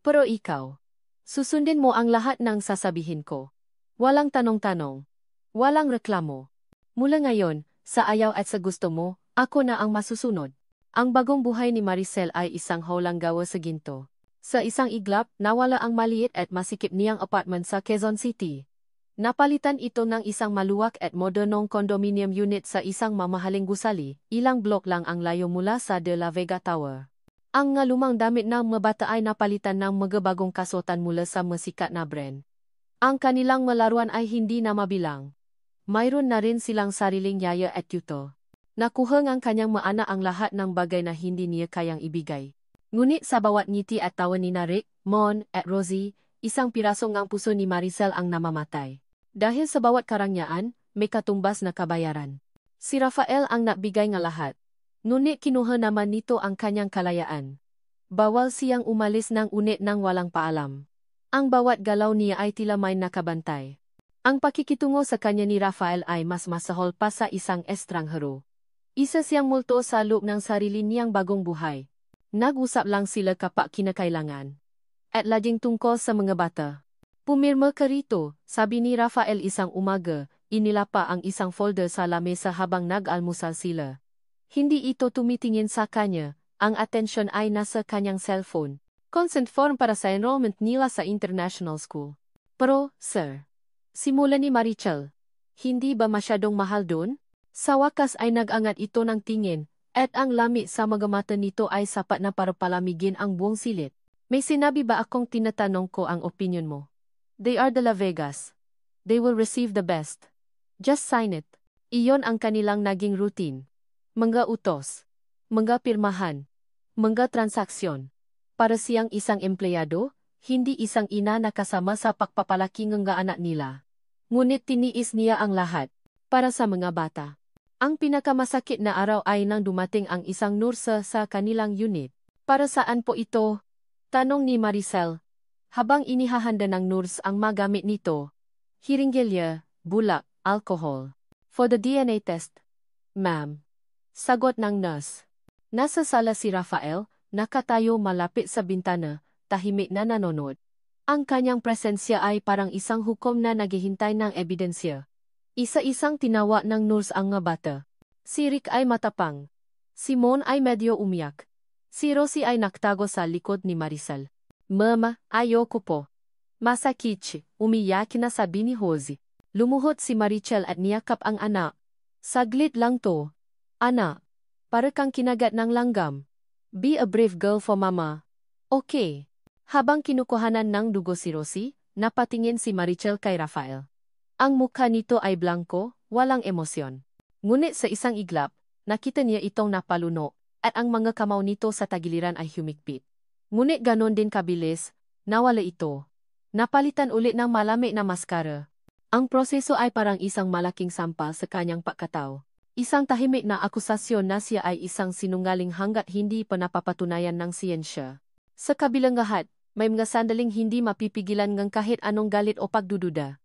Pero ikaw, susundin mo ang lahat ng sasabihin ko. Walang tanong-tanong. Walang reklamo. Mula ngayon, sa ayaw at sa gusto mo, ako na ang masusunod. Ang bagong buhay ni Maricel ay isang hawlang gawa sa ginto. Sa isang iglap, nawala ang maliit at masikip niyang apartment sa Quezon City. Napalitan ito ng isang maluwag at modernong condominium unit sa isang mamahaling gusali, ilang blok lang ang layo mula sa De La Vega Tower. Ang lumang damit ng mga bata ay napalitan ng magabagong kasuotan mula sa masikat na brand. Ang kanilang laruan ay hindi na mabilang. Mayroon na rin silang sariling yaya at tutor. Nakuha ng kanyang maana ang lahat ng bagay na hindi niya kayang ibigay. Ngunit sa bawat ngiti at tawa ni Rick, Mon, at Rosie, isang piraso ng puso ni Maricel ang namamatay. Dahil sa bawat karangyaan, may katumbas na kabayaran. Si Rafael ang nagbigay ng lahat. Ngunit kinuha naman nito ang kanyang kalayaan. Bawal siyang umalis ng unit nang walang paalam. Ang bawat galaw niya ay tila may nakabantay. Ang pakikitungo sa kanya ni Rafael ay mas masahol pa sa isang estranghero. Isa siyang multo sa loob ng sarili niyang bagong buhay. Nag-usap lang sila kapag kinakailangan. At laging tungkol sa mga bata. Pumirma ka rito, sabi ni Rafael isang umaga, inilapa ang isang folder sa lamesa habang nag-almusal sila. Hindi ito tumitingin sa kanya, ang atensyon ay nasa kanyang cellphone. Consent form para sa enrollment nila sa international school. Pero, sir, simula ni Marichel, hindi ba masyadong mahal doon? Sa wakas ay nag-angat ito ng tingin, at ang lami sa mga mata nito ay sapat na para palamigin ang buong silit. May sinabi ba akong tinatanong ko ang opinion mo? They are de la Vegas. They will receive the best. Just sign it. Iyon ang kanilang naging routine. Mga utos. Mga pirmahan. mga transaksyon. Para siyang isang empleyado, hindi isang ina na kasama sa pagpapalaki ng anak nila. Ngunit tiniis niya ang lahat para sa mga bata. Ang pinakamasakit na araw ay nang dumating ang isang nurse sa kanilang unit. Para saan po ito? Tanong ni Maricel. Habang inihahanda ng nurse ang magamit nito. Hiringgelya, bulak, alcohol. For the DNA test. Ma'am. Sagot ng nurse. Nasa sala si Rafael, nakatayo malapit sa bintana, tahimik na nanonood. Ang kanyang presensya ay parang isang hukom na naghihintay ng ebidensya. Isa-isang tinawa ng nurse ang mga bata. Si Rick ay matapang. Si Mon ay medyo umiyak. Si Rosie ay naktago sa likod ni Maricel. Mama, ayoko po. Masakit, umiyak na sabi ni Rosie. Lumuhod si Marichel at niyakap ang anak. Saglit lang to. Anak, para kang kinagat ng langgam. Be a brave girl for mama. Okay. Habang kinukuhanan ng dugo si Rosie, napatingin si Marichel kay Rafael. Ang mukha nito ay blanko, walang emosyon. Ngunit sa isang iglap, nakita niya itong napaluno, at ang mga kamao nito sa tagiliran ay humigpit. Ngunit ganon din kabilis, nawala ito. Napalitan ulit ng malamig na maskara. Ang proseso ay parang isang malaking sampal sa kanyang pagkatao. Isang tahimik na akusasyon na siya ay isang sinungaling hanggat hindi pa napapatunayan ng siyensya. Sa kabilang lahat, may mga sandaling hindi mapipigilan ng kahit anong galit o pagdududa.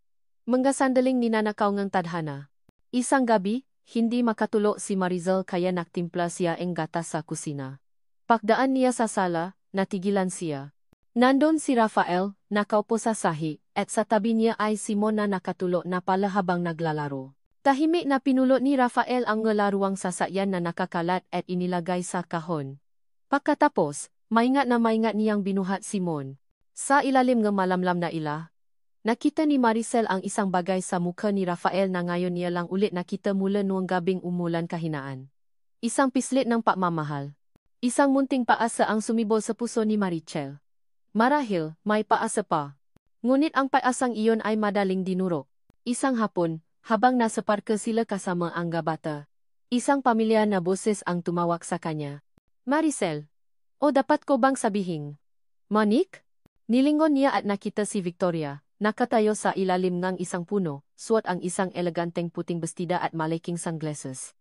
Mga sandaling ninanakaw ng tadhana. Isang gabi, hindi makatulo si Maricel kaya naktimpla siya ng gatas sa kusina. Pagdaan niya sa sala, natigilan siya. Nandun si Rafael, nakaupo sa sahi, at sa tabi niya ay si Mon na nakatulo na pala habang naglalaro. Tahimik na pinulo ni Rafael ang laruang sasakyan na nakakalat at inilagay sa kahon. Pagkatapos, maingat niyang binuhat si Mon. Sa ilalim ng malamlam na ila, nakita ni Maricel ang isang bagay sa mukha ni Rafael na ngayon niya lang ulit nakita mula noong gabing umulan kahinaan. Isang pislit ng pagmamahal. Isang munting paasa ang sumibol sa puso ni Maricel. Marahil, may paasa pa. Ngunit ang paasang iyon ay madaling dinurok. Isang hapon, habang nasa parke sila kasama ang bata, isang pamilya na boses ang tumawag sa kanya. Maricel. O dapat ko bang sabihin? Monique? Nilingon niya at nakita si Victoria, nakatayo sa ilalim ng isang puno, suot ang isang eleganteng puting bestida at malaking sunglasses.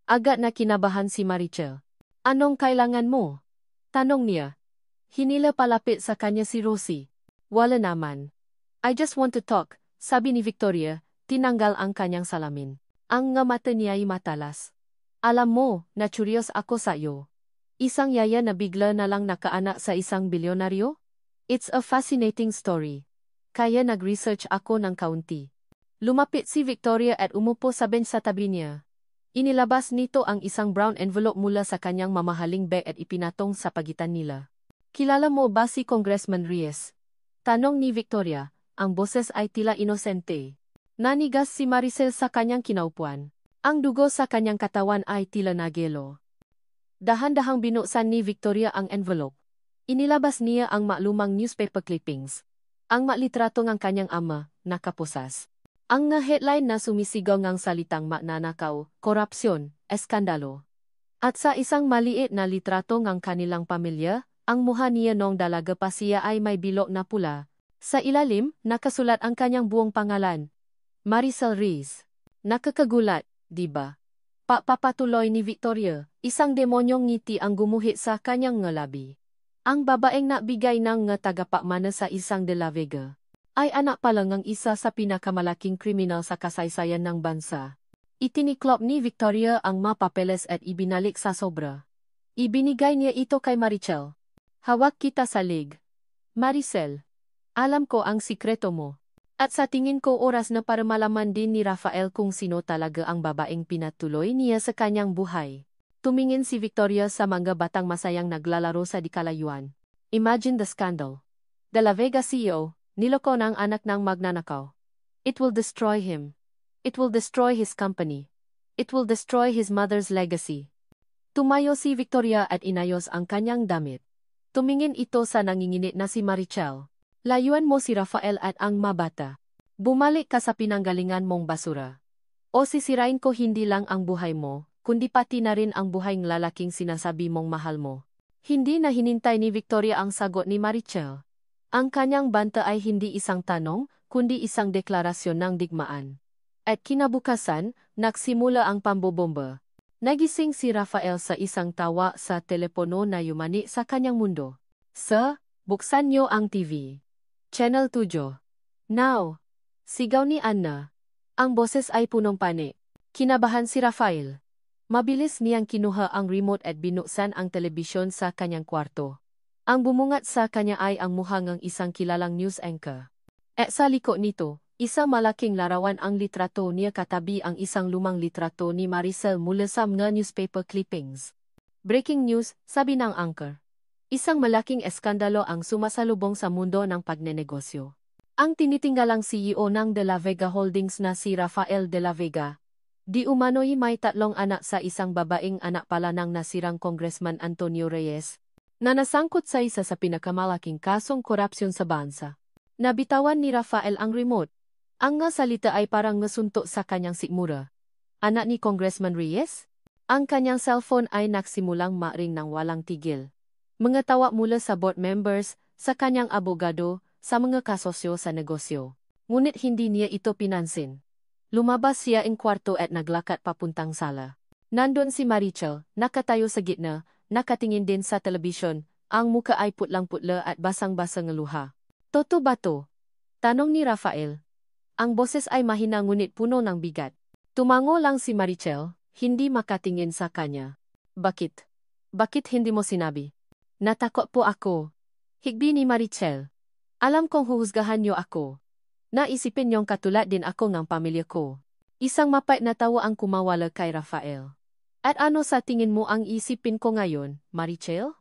Agad na kinabahan si Maricel. Anong kailangan mo? Tanong niya. Hinila palapit sa kanya si Rosie. Wala naman. I just want to talk, sabi ni Victoria, tinanggal ang kanyang salamin. Ang nga mata niya ay matalas. Alam mo, na-curious ako sa iyo. Isang yaya na bigla na lang nakaanak sa isang bilyonaryo? It's a fascinating story. Kaya nag-research ako ng kaunti. Lumapit si Victoria at umupo sa bench sa tabi niya. Inilabas nito ang isang brown envelope mula sa kanyang mamahaling bag at ipinatong sa pagitan nila. Kilala mo ba si Congressman Reyes? Tanong ni Victoria, ang boses ay tila inosente. Nanigas si Maricel sa kanyang kinaupuan. Ang dugo sa kanyang katawan ay tila nagelo. Dahan-dahang binuksan ni Victoria ang envelope. Inilabas niya ang malumang newspaper clippings. Ang malitrato ng kanyang ama, nakapusas. Ang nga headline na sumisigaw ng salitang magnanakaw, korupsyon, eskandalo. At sa isang maliit na litrato ng kanilang pamilya, ang mukha niya noong dalaga pa siya ay may bilog na pula. Sa ilalim, nakasulat ang kanyang buong pangalan. Maricel Reyes. Nakakagulat, di ba? Papatuloy ni Victoria, isang demonyong ngiti ang gumuhit sa kanyang ngalabi. Ang babaeng nabigay ng tagapagmana sa isang De La Vega ay anak pa lang ng isa sa pinakamalaking kriminal sa kasaysayan ng bansa. Itiniklop ni Victoria ang mapapeles at ibinalik sa sobra. Ibinigay niya ito kay Maricel. Hawak kita sa leg. Maricel, alam ko ang sikreto mo. At sa tingin ko oras na para malaman din ni Rafael kung sino talaga ang babaeng pinatuloy niya sa kanyang buhay. Tumingin si Victoria sa mga batang masayang naglalaro sa dikalayuan. Imagine the scandal. De La Vega CEO, niloko ng anak ng magnanakaw. It will destroy him. It will destroy his company. It will destroy his mother's legacy. Tumayo si Victoria at inayos ang kanyang damit. Tumingin ito sa nanginginit na si Maricel. Layuan mo si Rafael at ang mabata. Bumalik ka sa pinanggalingan mong basura. O sisirain ko hindi lang ang buhay mo, kundi pati na rin ang buhay ng lalaking sinasabi mong mahal mo. Hindi na hinintay ni Victoria ang sagot ni Marichel. Ang kanyang banta ay hindi isang tanong, kundi isang deklarasyon ng digmaan. At kinabukasan, nagsimula ang pambobomba. Nagising si Rafael sa isang tawa sa telepono na yumani sa kanyang mundo. Sir, buksan niyo ang TV. Channel 7. Now! Sigaw ni Anna. Ang boses ay punong pani. Kinabahan si Rafael. Mabilis niyang kinuha ang remote at binuksan ang telebisyon sa kanyang kwarto. Ang bumungat sa kanya ay ang mukha ng isang kilalang news anchor. At sa liko nito, isa malaking larawan ang litrato niya katabi ang isang lumang litrato ni Maricel mula sa mga newspaper clippings. Breaking news, sabi ng anchor. Isang malaking eskandalo ang sumasalubong sa mundo ng pagnenegosyo. Ang tinitinggalang CEO ng De La Vega Holdings na si Rafael De La Vega, di umano'y may 3 anak sa isang babaeng anak pala ng nasirang Congressman Antonio Reyes, na nasangkot sa isa sa pinakamalaking kasong korupsyon sa bansa. Nabitawan ni Rafael ang remote. Ang nga salita ay parang nasunto sa kanyang sikmura. Anak ni Congressman Reyes? Ang kanyang cellphone ay nagsimulang ma-ring ng walang tigil. Mga tawa mula sa board members, sa kanyang abogado, sa mga kasosyo sa negosyo. Ngunit hindi niya ito pinansin. Lumabas siya ng kwarto at naglakad papuntang sala. Nandun si Marichel, nakatayo sa gitna, nakatingin din sa telebisyon, ang muka ay putlang-putla at basang-basang ng luha. Toto ba to? Tanong ni Rafael. Ang boses ay mahina ngunit puno ng bigat. Tumango lang si Marichel, hindi makatingin sa kanya. Bakit? Bakit hindi mo sinabi? Natakot po ako. Higbi ni Marichel. Alam kong huhusgahan niyo ako. Naisipin niyong katulad din ako ng pamilya ko. Isang mapait na tawa ang kumawala kay Rafael. At ano sa tingin mo ang isipin ko ngayon, Marichel?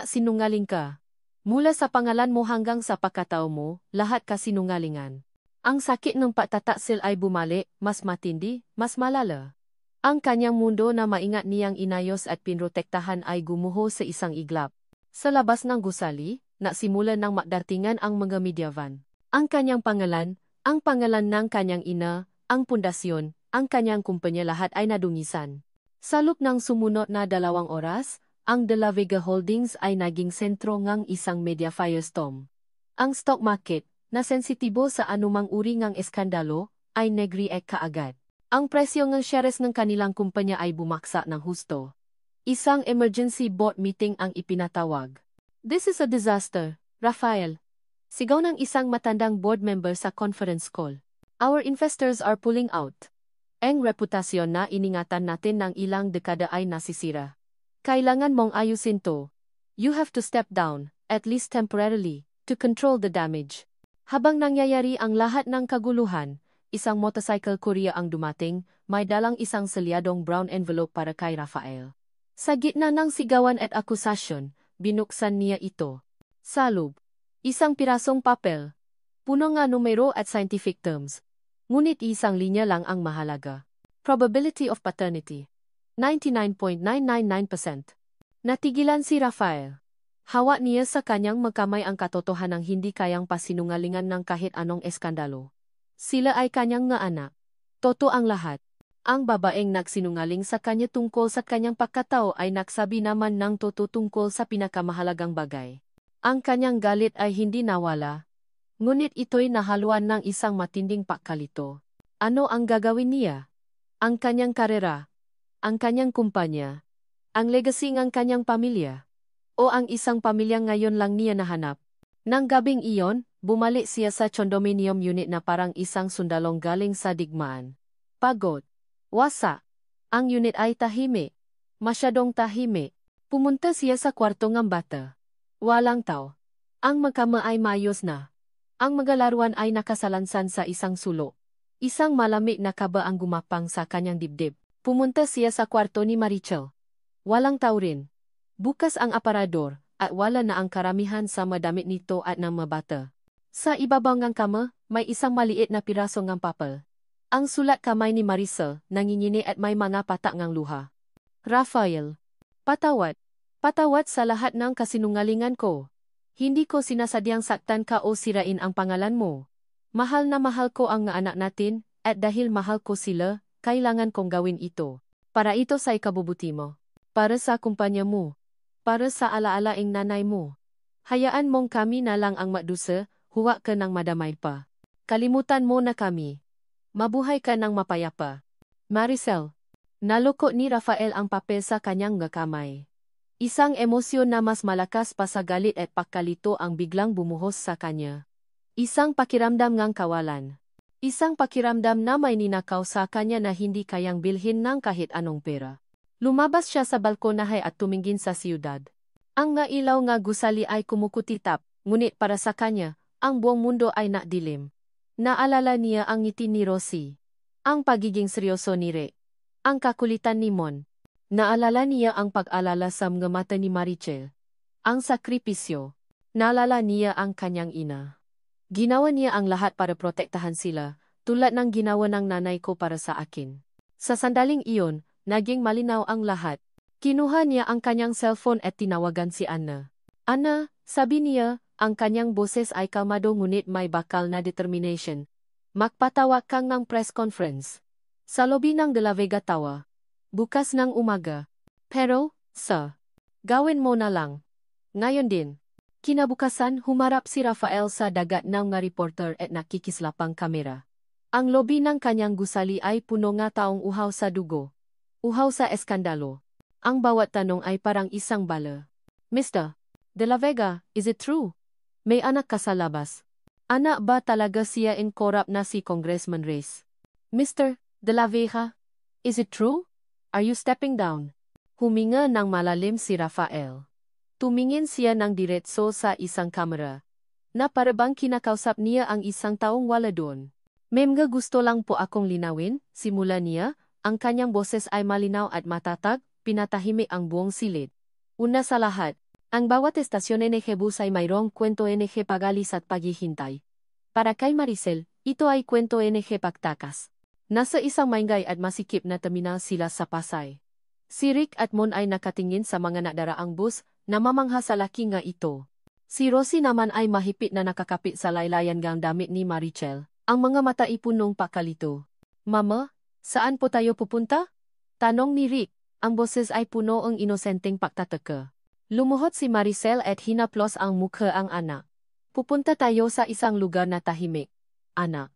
Sinungaling ka. Mula sa pangalan mo hanggang sa pagkatao mo, lahat kasinungalingan. Ang sakit ng pagtataksil ay bumalik, mas matindi, mas malala. Ang kanyang mundo na maingat niyang inayos at pinrotektahan ay gumuho sa isang iglap. Sa labas ng gusali, nagsimula ng magdatingan ang mga media van. Ang kanyang pangalan, ang pangalan ng kanyang ina, ang pundasyon, ang kanyang kumpanya lahat ay nadungisan. Sa loob ng sumunod na 2 oras, ang De La Vega Holdings ay naging sentro ng isang media firestorm. Ang stock market, na sensitibo sa anumang uri ng eskandalo, ay nag-react kaagad. Ang presyo ng shares ng kanilang kumpanya ay bumaksa ng husto. Isang emergency board meeting ang ipinatawag. This is a disaster, Rafael. Sigaw ng isang matandang board member sa conference call. Our investors are pulling out. Ang reputasyon na iningatan natin ng ilang dekada ay nasisira. Kailangan mong ayusin to. You have to step down, at least temporarily, to control the damage. Habang nangyayari ang lahat ng kaguluhan, isang motorcycle courier ang dumating, may dalang isang selyadong brown envelope para kay Rafael. Sa gitna ng sigawan at akusasyon, binuksan niya ito. Sa loob, isang pirasong papel. Puno nga numero at scientific terms. Ngunit isang linya lang ang mahalaga. Probability of paternity. 99.999%. Natigilan si Rafael. Hawak niya sa kanyang magkamay ang katotohanang hindi kayang pasinungalingan ng kahit anong eskandalo. Sila ay kanyang nga anak. Totoo ang lahat. Ang babaeng nagsinungaling sa kanya tungkol sa kanyang pagkatao ay nagsabi naman ng totoo tungkol sa pinakamahalagang bagay. Ang kanyang galit ay hindi nawala. Ngunit ito'y nahaluan ng isang matinding pagkalito. Ano ang gagawin niya? Ang kanyang karera? Ang kanyang kumpanya? Ang legacy ng kanyang pamilya? O ang isang pamilyang ngayon lang niya nahanap? Nang gabing iyon, bumalik siya sa condominium unit na parang isang sundalong galing sa digmaan. Pagod. Wasa. Ang unit ay tahimik. Masyadong tahimik. Pumunta siya sa kwarto ng bata. Walang tao. Ang magkama ay mayos na. Ang mga laruan ay nakasalansan sa isang sulok. Isang malamig na kaba ang gumapang sa kanyang dibdib. Pumunta siya sa kwarto ni Marichel. Walang tao rin. Bukas ang aparador, at wala na ang karamihan sa madamit nito at ng mga bata. Sa ibabaw ng kama, may isang maliit na piraso ng papel. Ang sulat kamay ni Maricel, nanginginig at may mga patak ng luha. Rafael. Patawad. Patawad sa lahat ng kasinungalingan ko. Hindi ko sinasadyang saktan ka o sirain ang pangalan mo. Mahal na mahal ko ang anak natin, at dahil mahal ko sila, kailangan kong gawin ito. Para ito sa ikabubuti mo. Para sa kumpanya mo. Para sa alaalaing nanay mo. Hayaan mong kami na lang ang madusa, huwag ka nang madamay pa. Kalimutan mo na kami. Mabuhay ka nang mapayapa. Maricel. Naloko ni Rafael ang papel sa kanyang kamay. Isang emosyon na mas malakas pa sa galit at pagkalito ang biglang bumuhos sa kanya. Isang pakiramdam ngang kawalan. Isang pakiramdam na may ninakaw sa kanya na hindi kayang bilhin ng kahit anong pera. Lumabas siya sa balkonahe at tumingin sa siyudad. Ang nga ilaw nga gusali ay kumukutitap, ngunit para sa kanya, ang buong mundo ay nakdilim. Naalala niya ang ngiti ni Rosie. Ang pagiging seryoso ni Re. Ang kakulitan ni Mon. Naalala niya ang pag-alala sa mga mata ni Marichel. Ang sakripisyo. Naalala niya ang kanyang ina. Ginawa niya ang lahat para protektahan sila, tulad ng ginawa ng nanay ko para sa akin. Sa sandaling iyon, naging malinaw ang lahat. Kinuha niya ang kanyang cellphone at tinawagan si Anna. Anna, sabi niya, ang kanyang boses ay kalmado ngunit may bakal na determination. Magpatawag kang ng press conference. Sa lobi ng De La Vega Tower. Bukas ng umaga. Pero, gawin mo na lang. Ngayon din. Kinabukasan humarap si Rafael sa dagat ng mga reporter at nakikislapang kamera. Ang lobi ng kanyang gusali ay puno nga taong uhaw sa dugo. Uhaw sa eskandalo. Ang bawat tanong ay parang isang bala. Mr. De La Vega, is it true? May anak ka sa labas. Anak ba talaga siya in corrupt na si Congressman Reyes? Mr. De La Vega, is it true? Are you stepping down? Huminga ng malalim si Rafael. Tumingin siya ng diretso sa isang kamera. Na parabang kinakausap niya ang isang taong wala doon. Memga gusto lang po akong linawin, simula niya. Ang kanyang boses ay malinaw at matatag, pinatahimik ang buong silid. Una sa lahat, ang bawat estasyon NG Bus ay mayroong kwento NG Pagalis at paghihintay. Para kay Maricel, ito ay kwento NG Pagtakas. Nasa isang maingay at masikip na terminal sila sa Pasay. Si Rick at Mon ay nakatingin sa mga nadaraang bus, namamangha sa laki nga ito. Si Rosie naman ay mahipit na nakakapit sa laylayan ngang damit ni Marichel, ang mga mata ipunong pakalito. Mama? Saan po tayo pupunta? Tanong ni Rick, ang boses ay puno ang inosenteng pagtataka. Lumuhod si Maricel at hinaplos ang mukha ang anak. Pupunta tayo sa isang lugar na tahimik. Anak.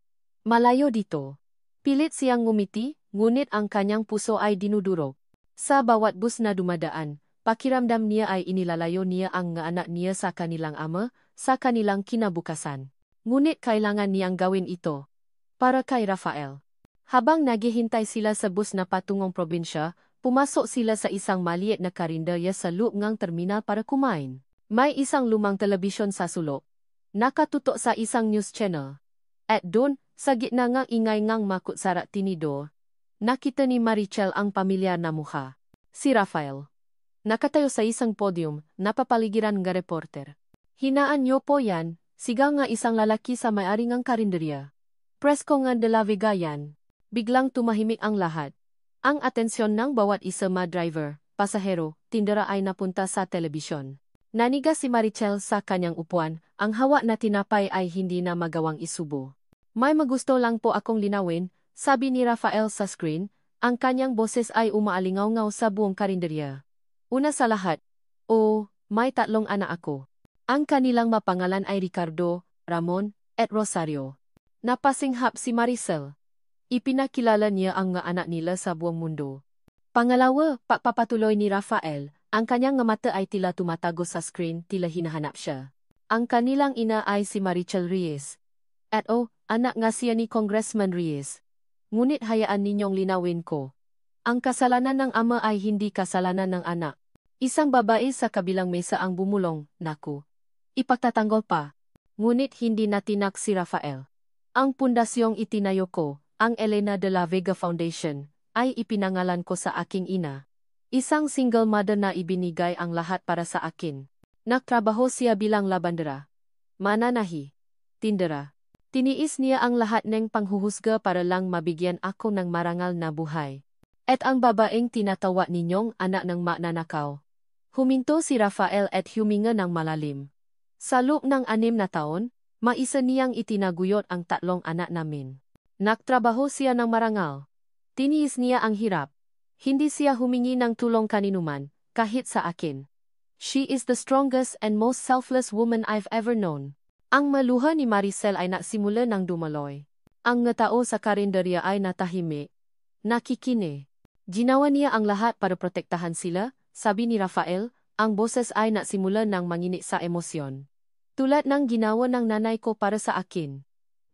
Malayo dito. Pilit siyang ngumiti, ngunit ang kanyang puso ay dinudurog. Sa bawat bus na dumadaan, pakiramdam niya ay inilalayo niya ang nga anak niya sa kanilang ama, sa kanilang kinabukasan. Ngunit kailangan niyang gawin ito. Para kay Rafael. Habang naghihintay sila sa bus na patungong probinsya, pumasok sila sa isang maliit na karinderya sa loob ng terminal para kumain. May isang lumang telebisyon sa sulok. Nakatutok sa isang news channel. At doon, sa gitna ng ingay ngang makutsara tinidor, nakita ni Marichel ang pamilyar na mukha. Si Rafael. Nakatayo sa isang podium, napapaligiran ng reporter. Hinaan niyo po yan, sigaw nga isang lalaki sa may-ari ng karinderya. Presko nga De La Vega yan. Biglang tumahimik ang lahat. Ang atensyon ng bawat isa driver, pasahero, tindera ay napunta sa telebisyon. Naniga si Marichel sa kanyang upuan, ang hawa na tinapay ay hindi na magawang isubo. May magusto lang po akong linawin, sabi ni Rafael sa screen, ang kanyang boses ay umaalingaw-ngaw sa buong karinderya. Una sa lahat, may 3 anak ako. Ang kanilang mapangalan ay Ricardo, Ramon, at Rosario. Napasinghap si Maricel. Ipinakilala niya ang nga anak nila sa buong mundo. Pangalawa, pagpapatuloy ni Rafael, ang kanyang nga mata ay tila tumatago sa screen, tila hinahanap siya. Ang kanilang ina ay si Marichel Reyes. At anak nga siya ni Congressman Reyes. Ngunit hayaan ninyong linawin ko. Ang kasalanan ng ama ay hindi kasalanan ng anak. Isang babae sa kabilang mesa ang bumulong, naku. Ipagtatanggol pa. Ngunit hindi natinak si Rafael. Ang pundasyong itinayo ko, ang Elena de la Vega Foundation, ay ipinangalan ko sa aking ina. Isang single mother na ibinigay ang lahat para sa akin. Nagtrabaho siya bilang labandera. Mananahi. Tindera. Tiniis niya ang lahat ng panghuhusga para lang mabigyan ako ng marangal na buhay. At ang babaeng tinatawa ninyong anak ng magnanakaw. Huminto si Rafael at huminga ng malalim. Sa loob ng 6 na taon, maisa niyang itinaguyod ang 3 anak namin. Nagtrabaho siya ng marangal. Tiniis niya ang hirap. Hindi siya humingi ng tulong kaninuman, kahit sa akin. She is the strongest and most selfless woman I've ever known. Ang maluha ni Maricel ay nagsimula ng dumaloy. Ang nga tao sa karinderya ay natahimik. Nakikini. Ginawa niya ang lahat para protektahan sila, sabi ni Rafael, ang boses ay nagsimula ng mangini sa emosyon. Tulad ng ginawa ng nanay ko para sa akin.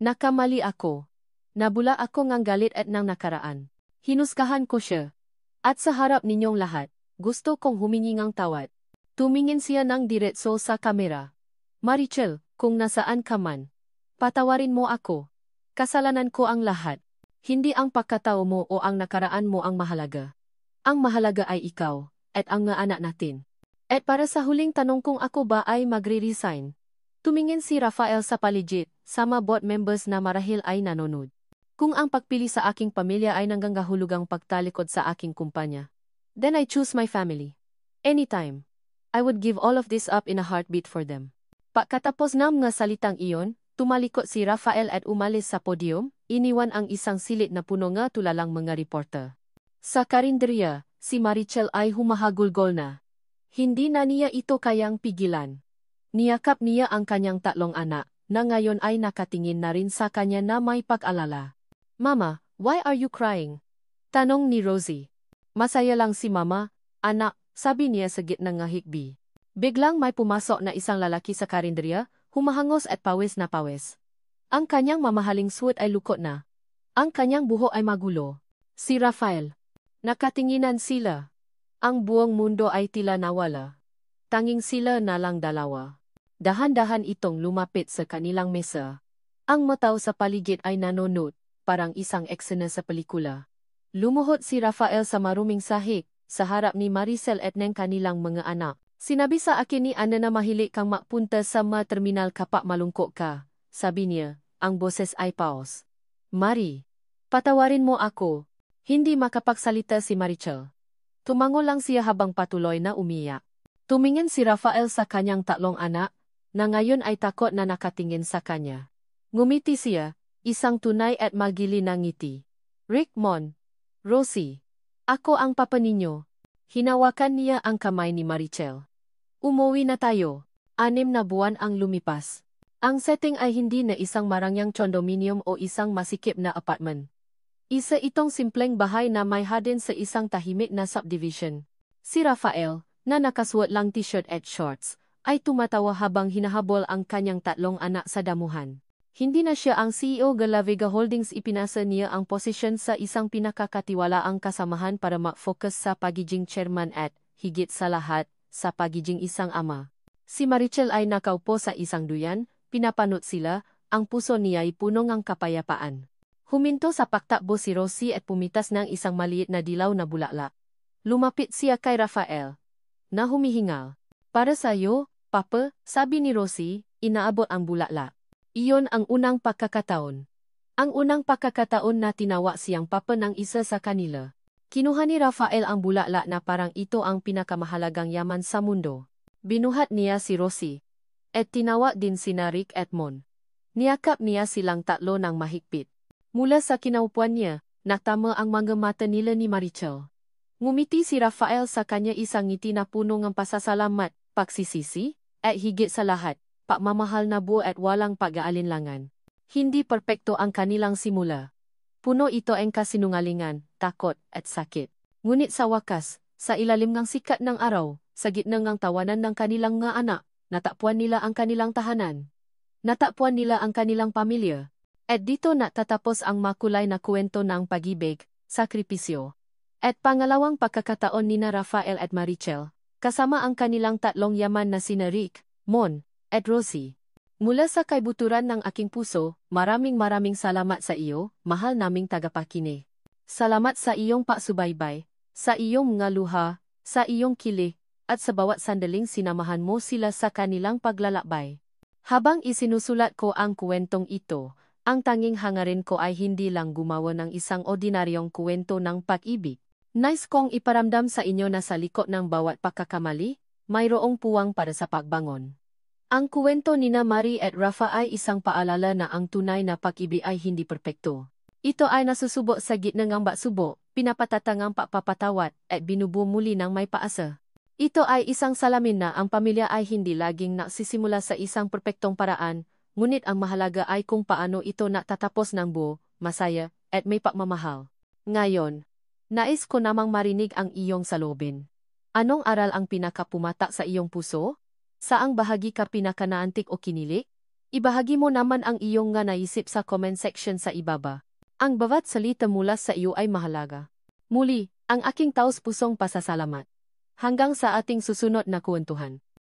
Nakamali ako. Nabula ako ngang galit at ng nakaraan. Hinusgahan ko siya. At sa harap ninyong lahat, gusto kong humingi ng tawad. Tumingin siya ng diretso sa kamera. Maricel, kung nasaan ka man, patawarin mo ako. Kasalanan ko ang lahat. Hindi ang pagkatao mo o ang nakaraan mo ang mahalaga. Ang mahalaga ay ikaw, at ang nga anak natin. At para sa huling tanong kung ako ba ay magre-resign. Tumingin si Rafael sa paligid, sama board members na marahil ay nanonood. Kung ang pagpili sa aking pamilya ay nanggangahulugang pagtalikod sa aking kumpanya, then I choose my family. Anytime. I would give all of this up in a heartbeat for them. Pagkatapos ng mga salitang iyon, tumalikod si Rafael at umalis sa podium, iniwan ang isang silid na puno nga tulalang mga reporter. Sa karinderya, si Maricel ay humahagulgol na. Hindi na niya ito kayang pigilan. Niyakap niya ang kanyang tatlong anak, na ngayon ay nakatingin na rin sa kanya na may pag-alala. Mama, why are you crying? Tanong ni Rosie. Masaya lang si Mama, anak, sabi niya sa gitnang nga hikbi. Biglang may pumasok na isang lalaki sa karinderya, humahangos at pawis na pawis. Ang kanyang mamahaling suot ay lukot na. Ang kanyang buhok ay magulo. Si Rafael. Nakatinginan sila. Ang buong mundo ay tila nawala. Tanging sila na lang dalawa. Dahan-dahan itong lumapit sa kanilang mesa. Ang mataw sa paligid ay nanonood, parang isang eksena sa pelikula. Lumuhod si Rafael sa maruming sahig, sa harap ni Maricel at ng kanilang mga anak. Sinabi sa akin ni Ana na mahili kang mapunta sa mga terminal kapag malungkot ka, sabi niya, ang boses ay paos. Mari, patawarin mo ako. Hindi makapagsalita si Maricel. Tumango lang siya habang patuloy na umiyak. Tumingin si Rafael sa kanyang tatlong anak, na ngayon ay takot na nakatingin sa kanya. Ngumiti siya, isang tunay at magili na ngiti. Rick, Mon, Rosie, ako ang papa ninyo. Hinawakan niya ang kamay ni Maricel. Umuwi na tayo. 6 na buwan ang lumipas. Ang setting ay hindi na isang marangyang condominium o isang masikip na apartment. Isa itong simpleng bahay na may hadin sa isang tahimik na subdivision. Si Rafael, na nakasuot lang t-shirt at shorts, ay tumatawa habang hinahabol ang kanyang tatlong anak sa damuhan. Hindi na siya ang CEO Galavega Holdings, ipinasa niya ang posisyon sa isang pinakakatiwalaang kasamahan para mag-focus sa pagiging chairman at, higit sa lahat, sa pagiging isang ama. Si Maricel ay nakaupo sa isang duyan, pinapanot sila, ang puso niya ay puno ng kapayapaan. Huminto sa paktakbo si Rosie at pumitas ng isang maliit na dilaw na bulaklak. Lumapit siya kay Rafael, na humihingal. Para sa iyo, Papa, sabi ni Rosie, inaabot ang bulaklak. Iyon ang unang pagkakataon. Ang unang pagkakataon na tinawa siyang papa ng isa sa kanila. Kinuha ni Rafael ang bulaklak na parang ito ang pinakamahalagang yaman sa mundo. Binuhat niya si Rosie. At tinawa din sina Rick at Mon. Niyakap niya silang tatlo ng mahigpit. Mula sa kinaupuan niya, natama ang mga mata nila ni Maricel. Ngumiti si Rafael sa kanya, isang ngiti na puno ng pasasalamat, pagsisisi, at higit sa lahat, pagmamahal na buo at walang pag-aalinlangan. Hindi perpekto ang kanilang simula. Puno ito ang kasinungalingan, takot, at sakit. Ngunit sa wakas, sa ilalim ng sikat ng araw, sa gitna ng tawanan ng kanilang mga anak, natapwan nila ang kanilang tahanan. Natapwan nila ang kanilang pamilya. At dito natatapos ang makulay na kwento ng pag-ibig, sakripisyo. At pangalawang pagkakataon nina Rafael at Maricel, kasama ang kanilang tatlong yaman na sina Rick, Mon, at Rosie. Mula sa kaibuturan ng aking puso, maraming salamat sa iyo, mahal naming tagapakinig. Salamat sa iyong pagsubaybay, sa iyong mga luha, sa iyong kilig, at sa bawat sandaling sinamahan mo sila sa kanilang paglalakbay. Habang isinusulat ko ang kwentong ito, ang tanging hangarin ko ay hindi lang gumawa ng isang ordinaryong kwento ng pag-ibig. Nais kong iparamdam sa inyo na sa likod ng bawat pagkakamali, mayroong puwang para sa pagbangon. Ang kwento nina Mari at Rafa ay isang paalala na ang tunay na pag-ibig ay hindi perpekto. Ito ay nasusubo sa gitna ng pagsubok, pinapatatang ang pagpapatawad at binubuo muli ng may paasa. Ito ay isang salamin na ang pamilya ay hindi laging nagsisimula sa isang perpektong paraan, ngunit ang mahalaga ay kung paano ito natatapos ng buo, masaya, at may pagmamahal. Ngayon, nais ko namang marinig ang iyong saloobin. Anong aral ang pinakapumata sa iyong puso? Saang bahagi ka pinakanaantik o kinilig? Ibahagi mo naman ang iyong nga naisip sa comment section sa ibaba. Ang bawat salita mula sa iyo ay mahalaga. Muli, ang aking taos-pusong pasasalamat. Hanggang sa ating susunod na kwentuhan.